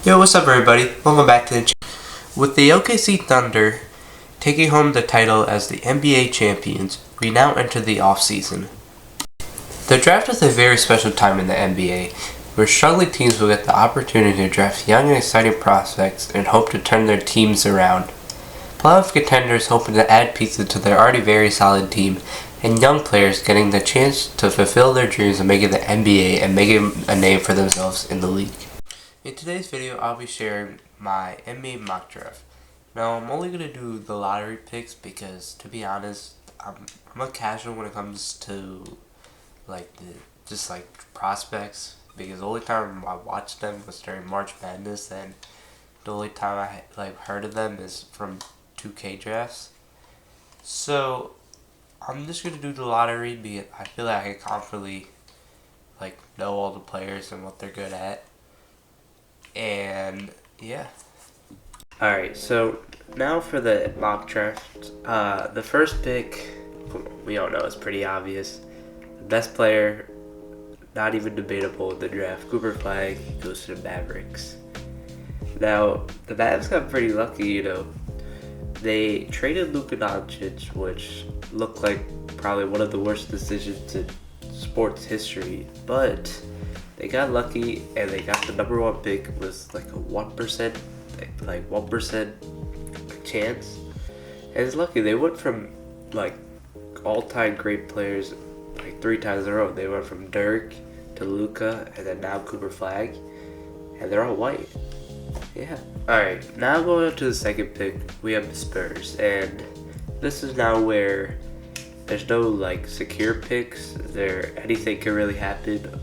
Yo, what's up everybody? Welcome back to the channel. With the OKC Thunder taking home the title as the NBA champions, we now enter the offseason. The draft is a very special time in the NBA, where struggling teams will get the opportunity to draft young and exciting prospects and hope to turn their teams around. Playoff contenders hoping to add pieces to their already very solid team, and young players getting the chance to fulfill their dreams of making the NBA and making a name for themselves in the league. In today's video, I'll be sharing my NBA mock draft. Now, I'm only going to do the lottery picks because, to be honest, I'm a casual when it comes to prospects, because the only time I watched them was during March Madness, and the only time I heard of them is from 2K drafts. So I'm just going to do the lottery because I feel like I can confidently know all the players and what they're good at. And yeah. Alright, so now for the mock draft. The first pick, we all know, is pretty obvious. The best player, not even debatable in the draft, Cooper Flag, goes to the Mavericks. Now, the Mavs got pretty lucky, They traded Luka Doncic, which looked like probably one of the worst decisions in sports history, but they got lucky and they got the number one pick with like a 1% chance. And it's lucky they went from all-time great players 3 times in a row. They went from Dirk to Luka and then now Cooper Flag, and they're all white. Yeah. Alright, now going on to the second pick, we have the Spurs, and this is now where there's no secure picks. Anything can really happen.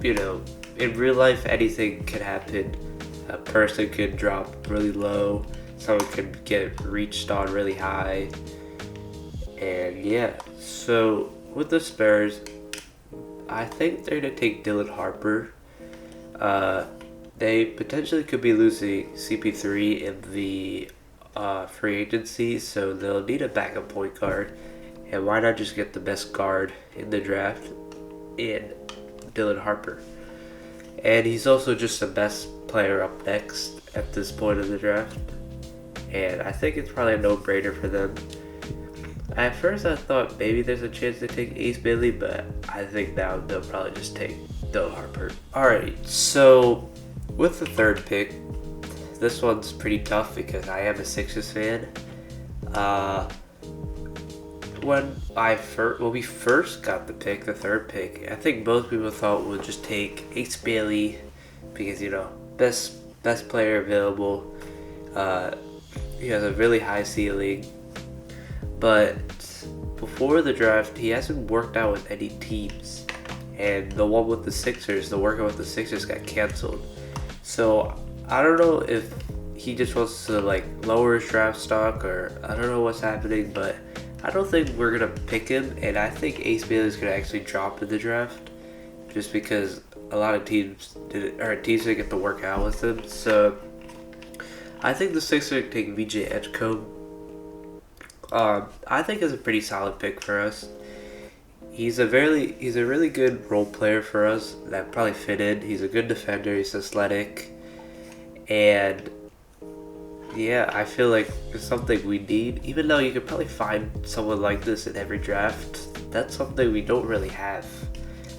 In real life, anything can happen. A person could drop really low, someone could get reached on really high, and yeah. So with the Spurs, I think they're gonna take Dylan Harper. They potentially could be losing CP3 in the free agency, so they'll need a backup point guard. And why not just get the best guard in the draft in Dylan Harper? And he's also just the best player up next at this point of the draft. And I think it's probably a no-brainer for them. At first I thought maybe there's a chance to take Ace Bailey, but I think now they'll probably just take Dylan Harper. Alright, so with the third pick, this one's pretty tough because I am a Sixers fan. When we first got the third pick, I think most people thought we'll just take Ace Bailey because best player available. He has a really high ceiling, but before the draft, he hasn't worked out with any teams, and the one with the Sixers, the workout with the Sixers, got canceled. So I don't know if he just wants to lower his draft stock, or I don't know what's happening, but I don't think we're gonna pick him, and I think Ace Bailey's gonna actually drop in the draft, just because a lot of teams didn't get to work out with him. So I think the Sixers take VJ Edgecombe. I think it's a pretty solid pick for us. He's a really good role player for us that probably fit in. He's a good defender. He's athletic, and yeah, I feel like it's something we need. Even though you could probably find someone like this in every draft, that's something we don't really have.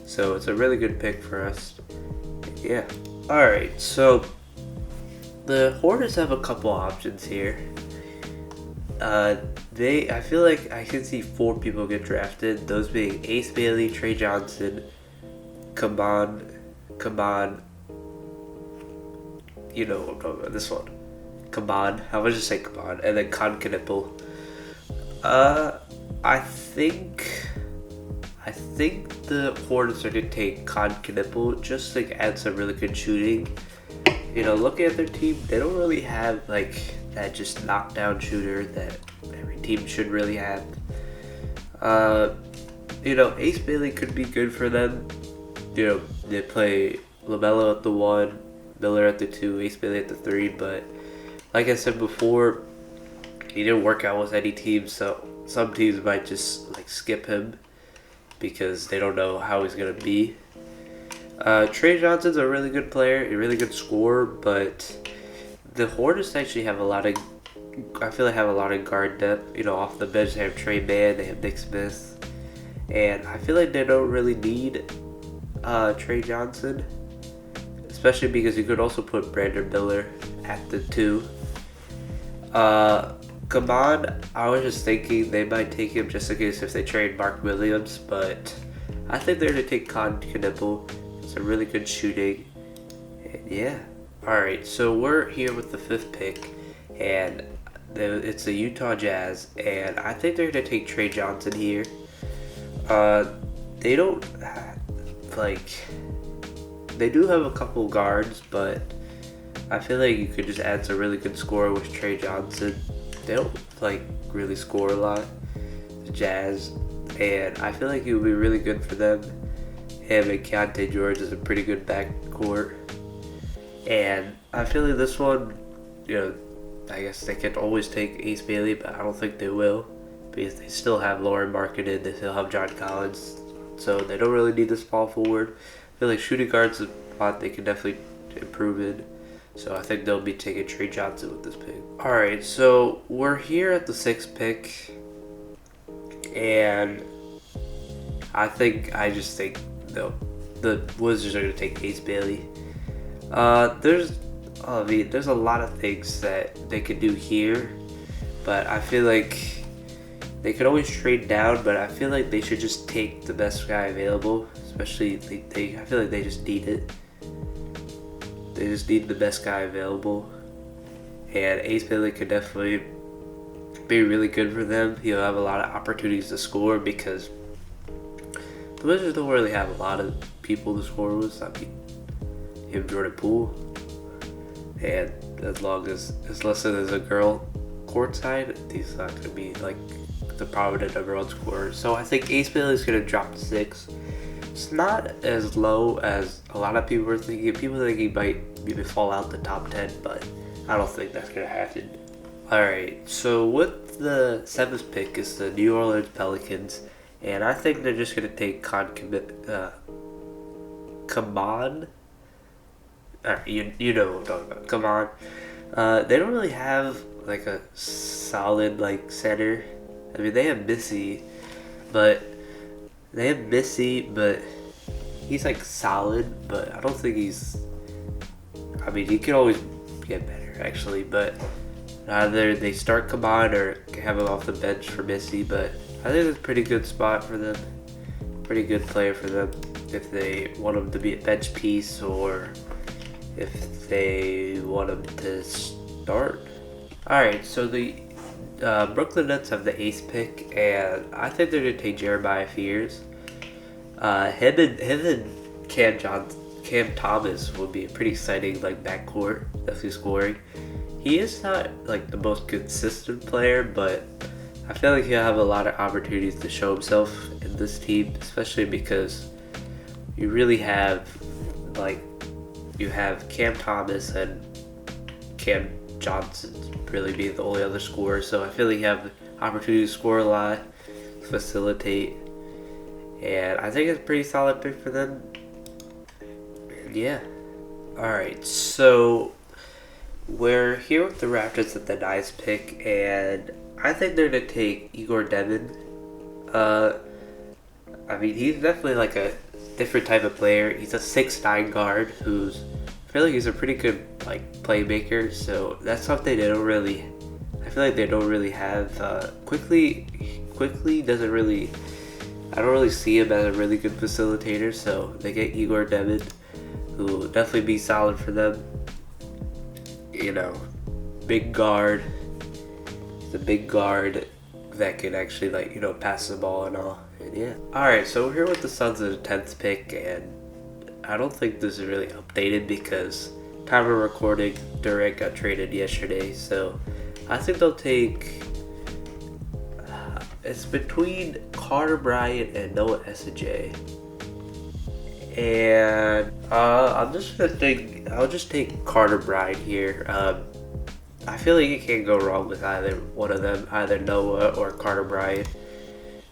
So it's a really good pick for us. Yeah. Alright, so the Hornets have a couple options here. I feel like I can see 4 people get drafted, those being Ace Bailey, Trey Johnson, Kaman, this one. Kaman, I would just say Kaman, and then Khan Knipple. I think the Hornets are gonna take Khan Knipple just to add some really good shooting. Looking at their team, they don't really have that just knockdown shooter that every team should really have. Ace Bailey could be good for them. They play LaMelo at the 1, Miller at the 2, Ace Bailey at the 3, but like I said before, he didn't work out with any team, so some teams might just skip him because they don't know how he's gonna be. Trey Johnson's a really good player, a really good scorer, but the Hornets actually have a lot of, I feel like have a lot of guard depth. You know, off the bench they have Trey Mann, they have Nick Smith, and I feel like they don't really need Trey Johnson, especially because you could also put Brandon Miller at the 2. Come on, I was just thinking they might take him just in case if they trade Mark Williams, but I think they're going to take Con Knipple. It's a really good shooting. And yeah. Alright, so we're here with the 5th pick, and it's the Utah Jazz, and I think they're going to take Trey Johnson here. They don't, they do have a couple guards, but I feel like you could just add some really good score with Trey Johnson. They don't really score a lot, the Jazz, and I feel like it would be really good for them. Him and Keontae George is a pretty good backcourt, and I feel like this one, I guess they could always take Ace Bailey, but I don't think they will because they still have Lauren Marketed, they still have John Collins, so they don't really need this small forward. I feel like shooting guards is a spot they can definitely improve in. So I think they'll be taking Trey Johnson with this pick. Alright, so we're here at the 6th pick. And I just think the Wizards are going to take Ace Bailey. There's a lot of things that they could do here. But I feel like they could always trade down. But I feel like they should just take the best guy available. Especially, I feel like they just need it. They just need the best guy available. And Ace Bailey could definitely be really good for them. He'll have a lot of opportunities to score because the Wizards don't really have a lot of people to score with. I mean, him, Jordan Poole. And unless there's a girl courtside, he's not going to be the prominent number 1 scorer. So I think Ace Bailey is going to drop to 6. It's not as low as a lot of people are thinking. People think he might maybe fall out the top 10, but I don't think that's going to happen. Alright, so with the 7th pick is the New Orleans Pelicans, and I think they're just going to take Kaman. You know what I'm talking about. Kaman. They don't really have a solid center. I mean, they have Missy, but he's solid, but I don't think he's. I mean, he can always get better actually, but either they start Kaman or have him off the bench for Missy. But I think it's a pretty good spot for them, pretty good player for them if they want him to be a bench piece or if they want him to start. All right, so the Brooklyn Nets have the 8th pick, and I think they're gonna take Jeremiah Fears. Him and Cam Thomas would be a pretty exciting backcourt, definitely scoring. He is not the most consistent player, but I feel like he'll have a lot of opportunities to show himself in this team, especially because you really have you have Cam Thomas and Cam Johnson really being the only other scorer, so I feel like you have the opportunity to score a lot, facilitate, and I think it's a pretty solid pick for them. And yeah. Alright, so we're here with the Raptors at the 9th pick, and I think they're going to take Igor Devin. I mean, he's definitely a different type of player. He's a 6'9" guard who's, I feel like he's a pretty good playmaker, so that's something they don't really, I feel like they don't really have. Quickly doesn't really, I don't really see him as a really good facilitator, so they get Igor Devin, who will definitely be solid for them. Big guard. He's a big guard that can actually pass the ball and all. And yeah. Alright, so we're here with the Suns at the 10th pick, and I don't think this is really updated because time of recording, Durant got traded yesterday, so I think they'll take. It's between Carter Bryant and Noah Essajay, and I'll just take Carter Bryant here. I feel like you can't go wrong with either one of them, either Noah or Carter Bryant.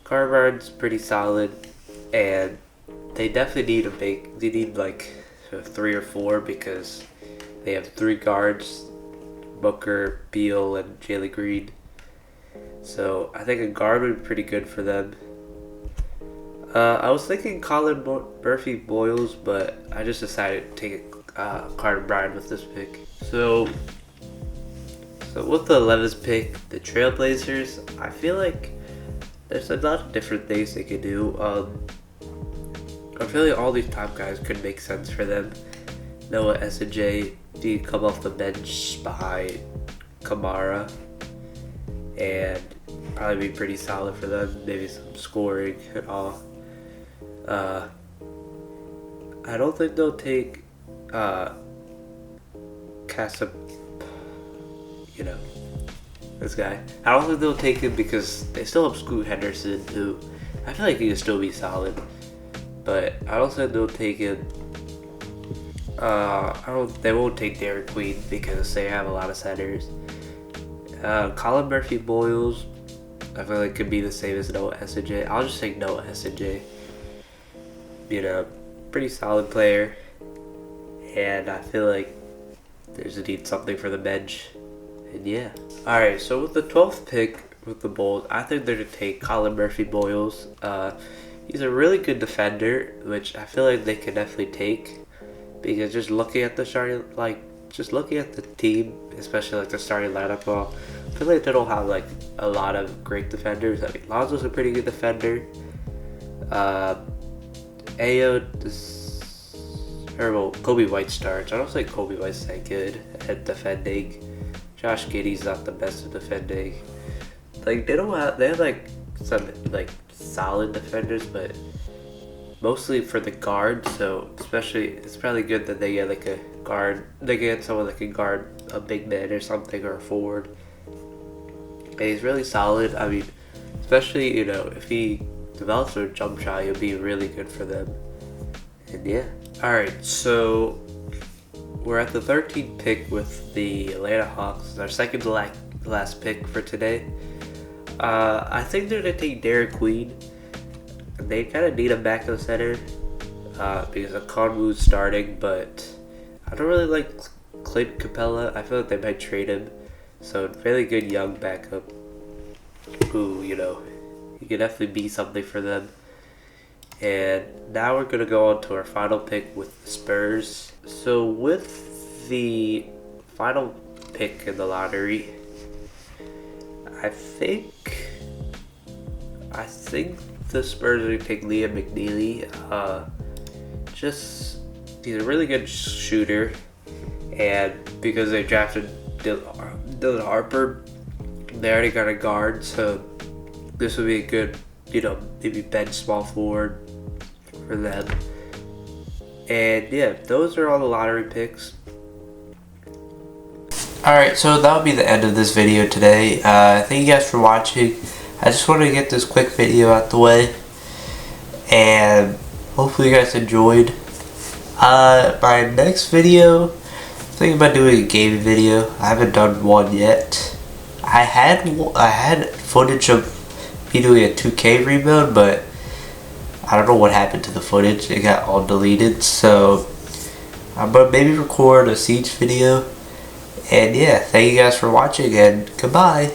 Carter Bryant's pretty solid, and they definitely need they need like 3 or 4, because they have 3 guards, Booker, Beal, and Jalen Green. So I think a guard would be pretty good for them. I was thinking Colin Murphy Boyles, but I just decided to take Carter Bryant with this pick. So with the 11th pick, the Trailblazers, I feel like there's a lot of different things they could do. I feel like all these top guys could make sense for them. Noah SJ, he come off the bench behind Kamara, and probably be pretty solid for them. Maybe some scoring and all. I don't think they'll take this guy. I don't think they'll take him because they still have Scoot Henderson, who I feel like he can still be solid. But I don't think they'll take him. They won't take Derek Queen because they have a lot of centers. Colin Murphy Boyles, I feel like could be the same as Noah SJ. I'll just take Noah SJ. Pretty solid player, and I feel like there's a need something for the bench. And yeah. Alright, so with the 12th pick with the Bulls, I think they're going to take Colin Murphy Boyles. He's a really good defender, which I feel like they can definitely take, because just looking at the team, especially like the starting lineup, well, I feel like they don't have like a lot of great defenders. I mean, Lonzo's a pretty good defender. Kobe White starts. I don't think Kobe White's that good at defending. Josh Giddey's not the best at defending. Like they have like some like solid defenders, but mostly for the guard. So especially, it's probably good that they get like a guard. They get someone that can guard a big man or something, or a forward. And he's really solid. I mean, especially if he develops a jump shot, he'll be really good for them. And yeah. Alright, so we're at the 13th pick with the Atlanta Hawks. Our second to last pick for today. I think they're going to take Derek Queen. They kind of need a backup center because Okongwu's starting, but I don't really like Clint Capella. I feel like they might trade him. So really good young backup who, he could definitely be something for them. And now we're going to go on to our final pick with the Spurs. So with the final pick in the lottery, I think the Spurs are going to take Liam McNeely. He's a really good shooter, and because they drafted Dylan Harper, they already got a guard, so this would be a good, maybe bench small forward for them. And yeah, those are all the lottery picks. Alright, so that'll be the end of this video today. Thank you guys for watching. I just wanted to get this quick video out the way, and hopefully you guys enjoyed. My next video, I'm thinking about doing a gaming video. I haven't done one yet. I had footage of me doing a 2K rebuild, but I don't know what happened to the footage. It got all deleted, so I'm gonna maybe record a Siege video. And yeah, thank you guys for watching, and goodbye.